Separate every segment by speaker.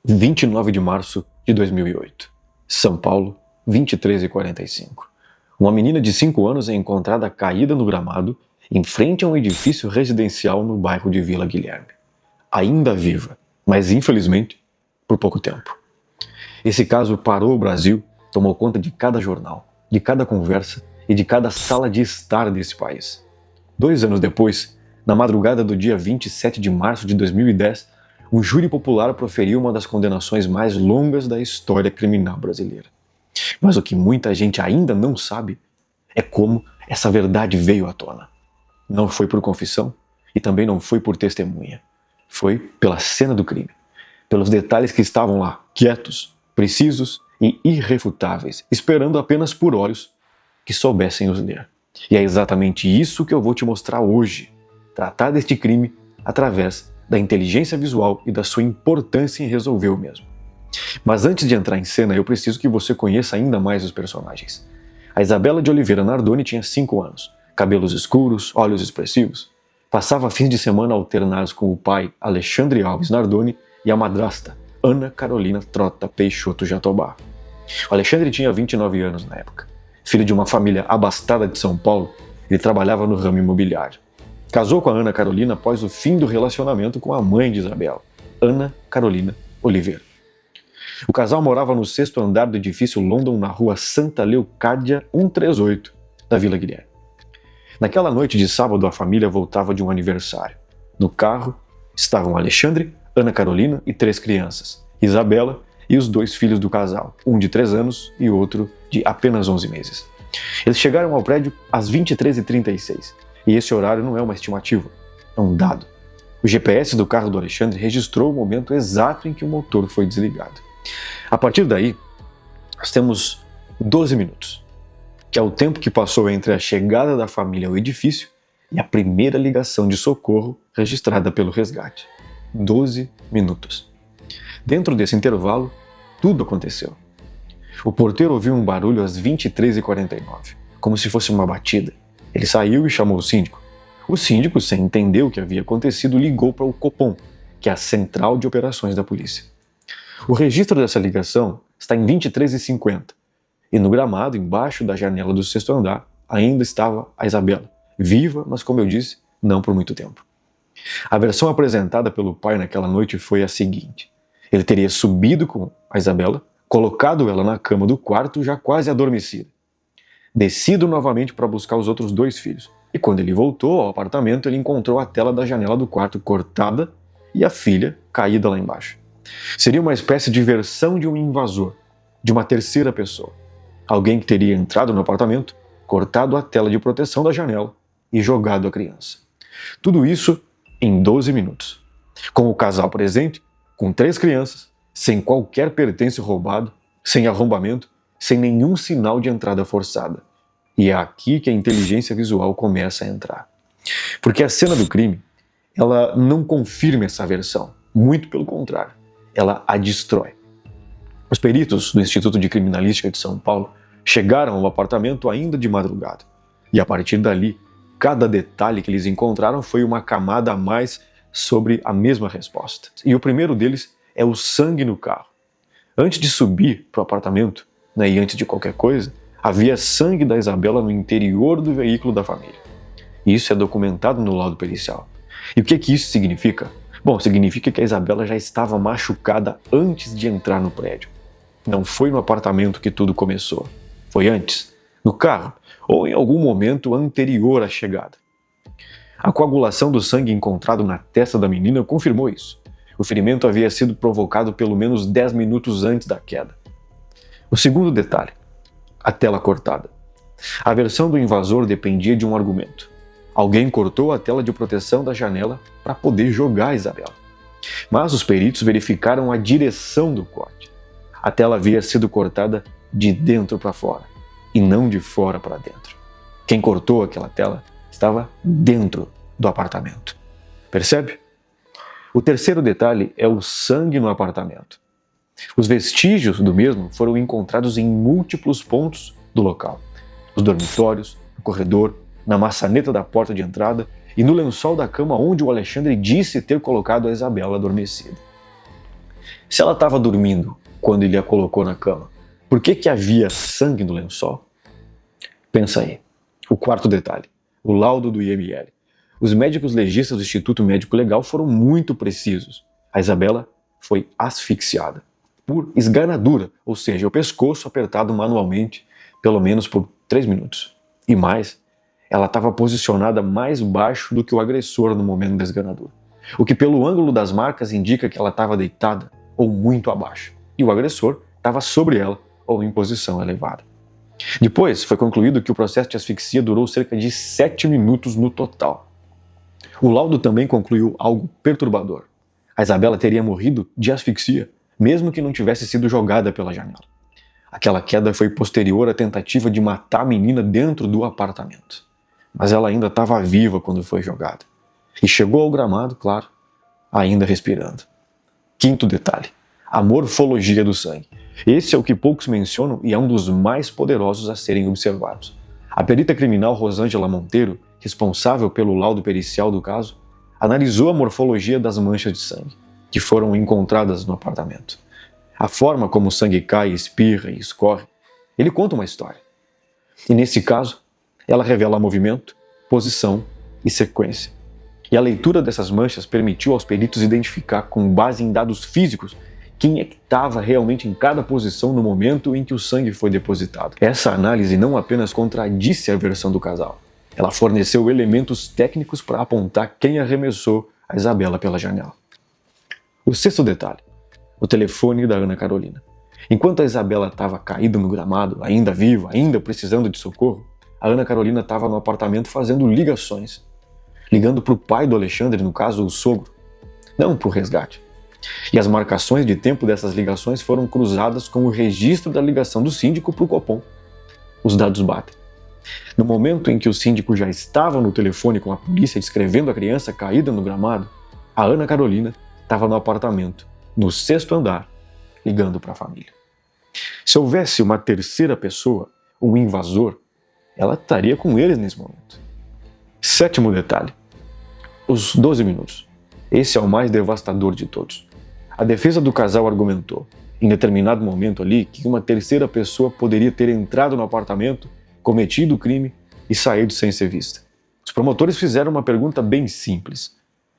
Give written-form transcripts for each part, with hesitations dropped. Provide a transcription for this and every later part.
Speaker 1: 29 de março de 2008. São Paulo, 23h45. Uma menina de 5 anos é encontrada caída no gramado em frente a um edifício residencial no bairro de Vila Guilherme. Ainda viva, mas infelizmente por pouco tempo. Esse caso parou o Brasil, tomou conta de cada jornal, de cada conversa e de cada sala de estar desse país. 2 anos depois, na madrugada do dia 27 de março de 2010, um júri popular proferiu uma das condenações mais longas da história criminal brasileira. Mas o que muita gente ainda não sabe é como essa verdade veio à tona. Não foi por confissão e também não foi por testemunha. Foi pela cena do crime, pelos detalhes que estavam lá, quietos, precisos e irrefutáveis, esperando apenas por olhos que soubessem os ler. E é exatamente isso que eu vou te mostrar hoje. Tratar deste crime através da inteligência visual e da sua importância em resolver o mesmo. Mas antes de entrar em cena, eu preciso que você conheça ainda mais os personagens. A Isabela de Oliveira Nardoni tinha 5 anos, cabelos escuros, olhos expressivos. Passava fins de semana alternados com o pai, Alexandre Alves Nardoni, e a madrasta, Ana Carolina Trota Peixoto Jatobá. O Alexandre tinha 29 anos na época. Filho de uma família abastada de São Paulo, ele trabalhava no ramo imobiliário. Casou com a Ana Carolina após o fim do relacionamento com a mãe de Isabela, Ana Carolina Oliveira. O casal morava no 6º andar do edifício London na rua Santa Leocádia 138, da Vila Guilherme. Naquela noite de sábado, a família voltava de um aniversário. No carro estavam Alexandre, Ana Carolina e 3 crianças, Isabela e os 2 filhos do casal, um de 3 anos e outro de apenas 11 meses. Eles chegaram ao prédio às 23h36. E esse horário não é uma estimativa, é um dado. O GPS do carro do Alexandre registrou o momento exato em que o motor foi desligado. A partir daí, nós temos 12 minutos, que é o tempo que passou entre a chegada da família ao edifício e a primeira ligação de socorro registrada pelo resgate. 12 minutos. Dentro desse intervalo, tudo aconteceu. O porteiro ouviu um barulho às 23h49, como se fosse uma batida. Ele saiu e chamou o síndico. O síndico, sem entender o que havia acontecido, ligou para o Copom, que é a Central de Operações da Polícia. O registro dessa ligação está em 23h50, e no gramado, embaixo da janela do 6º andar, ainda estava a Isabela, viva, mas como eu disse, não por muito tempo. A versão apresentada pelo pai naquela noite foi a seguinte: ele teria subido com a Isabela, colocado ela na cama do quarto já quase adormecida, descido novamente para buscar os outros 2 filhos. E quando ele voltou ao apartamento, ele encontrou a tela da janela do quarto cortada e a filha caída lá embaixo. Seria uma espécie de versão de um invasor, de uma terceira pessoa. Alguém que teria entrado no apartamento, cortado a tela de proteção da janela e jogado a criança. Tudo isso em 12 minutos. Com o casal presente, com 3 crianças, sem qualquer pertence roubado, sem arrombamento, sem nenhum sinal de entrada forçada. E é aqui que a inteligência visual começa a entrar. Porque a cena do crime, ela não confirma essa versão, muito pelo contrário, ela a destrói. Os peritos do Instituto de Criminalística de São Paulo chegaram ao apartamento ainda de madrugada. E a partir dali, cada detalhe que eles encontraram foi uma camada a mais sobre a mesma resposta. E o primeiro deles é o sangue no carro. Antes de subir para o apartamento, e antes de qualquer coisa, havia sangue da Isabela no interior do veículo da família. Isso é documentado no laudo pericial. E o que isso significa? Bom, significa que a Isabela já estava machucada antes de entrar no prédio. Não foi no apartamento que tudo começou. Foi antes, no carro, ou em algum momento anterior à chegada. A coagulação do sangue encontrado na testa da menina confirmou isso. O ferimento havia sido provocado pelo menos 10 minutos antes da queda. O segundo detalhe, a tela cortada. A versão do invasor dependia de um argumento. Alguém cortou a tela de proteção da janela para poder jogar a Isabela. Mas os peritos verificaram a direção do corte. A tela havia sido cortada de dentro para fora, e não de fora para dentro. Quem cortou aquela tela estava dentro do apartamento. Percebe? O terceiro detalhe é o sangue no apartamento. Os vestígios do mesmo foram encontrados em múltiplos pontos do local. Nos dormitórios, no corredor, na maçaneta da porta de entrada e no lençol da cama onde o Alexandre disse ter colocado a Isabela adormecida. Se ela estava dormindo quando ele a colocou na cama, por que havia sangue no lençol? Pensa aí. O quarto detalhe, o laudo do IML. Os médicos legistas do Instituto Médico Legal foram muito precisos. A Isabela foi asfixiada por esganadura, ou seja, o pescoço apertado manualmente, pelo menos por 3 minutos. E mais, ela estava posicionada mais baixo do que o agressor no momento da esganadura, o que pelo ângulo das marcas indica que ela estava deitada ou muito abaixo, e o agressor estava sobre ela ou em posição elevada. Depois foi concluído que o processo de asfixia durou cerca de 7 minutos no total. O laudo também concluiu algo perturbador. A Isabela teria morrido de asfixia, mesmo que não tivesse sido jogada pela janela. Aquela queda foi posterior à tentativa de matar a menina dentro do apartamento. Mas ela ainda estava viva quando foi jogada. E chegou ao gramado, claro, ainda respirando. Quinto detalhe, a morfologia do sangue. Esse é o que poucos mencionam e é um dos mais poderosos a serem observados. A perita criminal Rosângela Monteiro, responsável pelo laudo pericial do caso, analisou a morfologia das manchas de sangue, que foram encontradas no apartamento. A forma como o sangue cai, espirra e escorre, ele conta uma história. E nesse caso, ela revela movimento, posição e sequência. E a leitura dessas manchas permitiu aos peritos identificar, com base em dados físicos, quem é que estava realmente em cada posição no momento em que o sangue foi depositado. Essa análise não apenas contradisse a versão do casal, ela forneceu elementos técnicos para apontar quem arremessou a Isabela pela janela. O sexto detalhe, o telefone da Ana Carolina. Enquanto a Isabela estava caída no gramado, ainda viva, ainda precisando de socorro, a Ana Carolina estava no apartamento fazendo ligações. Ligando para o pai do Alexandre, no caso o sogro, não para o resgate. E as marcações de tempo dessas ligações foram cruzadas com o registro da ligação do síndico para o Copom. Os dados batem. No momento em que o síndico já estava no telefone com a polícia descrevendo a criança caída no gramado, a Ana Carolina estava no apartamento, no 6º andar, ligando para a família. Se houvesse uma terceira pessoa, um invasor, ela estaria com eles nesse momento. Sétimo detalhe, os 12 minutos. Esse é o mais devastador de todos. A defesa do casal argumentou, em determinado momento ali, que uma terceira pessoa poderia ter entrado no apartamento, cometido o crime e saído sem ser vista. Os promotores fizeram uma pergunta bem simples.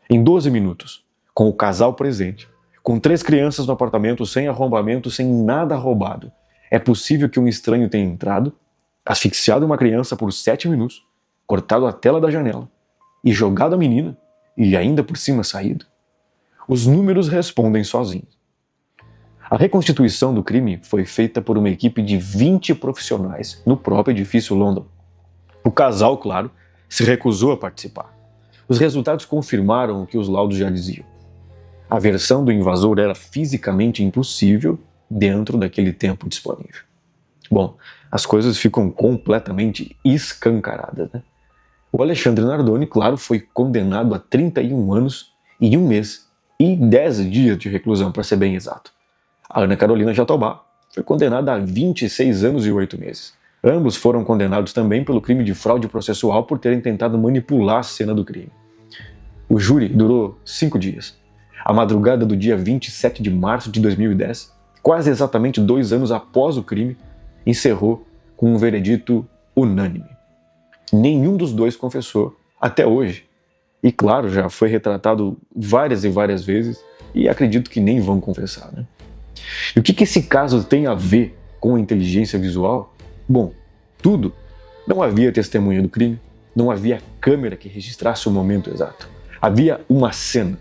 Speaker 1: Em 12 minutos, com o casal presente, com 3 crianças no apartamento, sem arrombamento, sem nada roubado, é possível que um estranho tenha entrado, asfixiado uma criança por 7 minutos, cortado a tela da janela e jogado a menina e ainda por cima saído? Os números respondem sozinhos. A reconstituição do crime foi feita por uma equipe de 20 profissionais no próprio edifício London. O casal, claro, se recusou a participar. Os resultados confirmaram o que os laudos já diziam. A versão do invasor era fisicamente impossível dentro daquele tempo disponível. Bom, as coisas ficam completamente escancaradas, né? O Alexandre Nardoni, claro, foi condenado a 31 anos e 1 mês e 10 dias de reclusão, para ser bem exato. A Ana Carolina Jatobá foi condenada a 26 anos e 8 meses. Ambos foram condenados também pelo crime de fraude processual por terem tentado manipular a cena do crime. O júri durou 5 dias. A madrugada do dia 27 de março de 2010, quase exatamente 2 anos após o crime, encerrou com um veredito unânime. Nenhum dos dois confessou até hoje. E claro, já foi retratado várias e várias vezes e acredito que nem vão confessar, né? E o que esse caso tem a ver com a inteligência visual? Bom, tudo. Não havia testemunha do crime, não havia câmera que registrasse o momento exato. Havia uma cena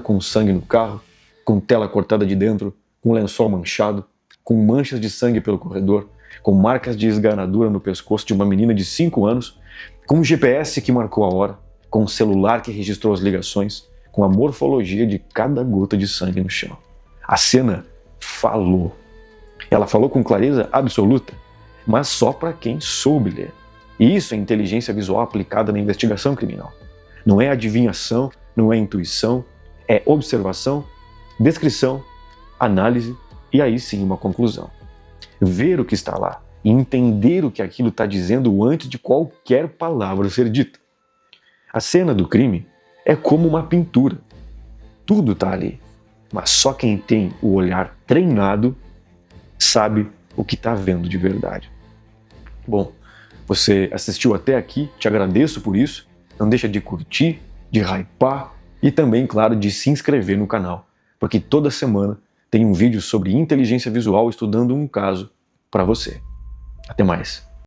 Speaker 1: com sangue no carro, com tela cortada de dentro, com lençol manchado, com manchas de sangue pelo corredor, com marcas de esganadura no pescoço de uma menina de 5 anos, com um GPS que marcou a hora, com um celular que registrou as ligações, com a morfologia de cada gota de sangue no chão. A cena falou. Ela falou com clareza absoluta, mas só para quem soube ler. E isso é inteligência visual aplicada na investigação criminal. Não é adivinhação, não é intuição, é observação, descrição, análise e aí sim uma conclusão. Ver o que está lá e entender o que aquilo está dizendo antes de qualquer palavra ser dita. A cena do crime é como uma pintura. Tudo está ali. mas só quem tem o olhar treinado sabe o que está vendo de verdade. Bom, você assistiu até aqui, te agradeço por isso. Não deixa de curtir, de hypar e também, claro, de se inscrever no canal, porque toda semana tem um vídeo sobre inteligência visual estudando um caso para você. Até mais!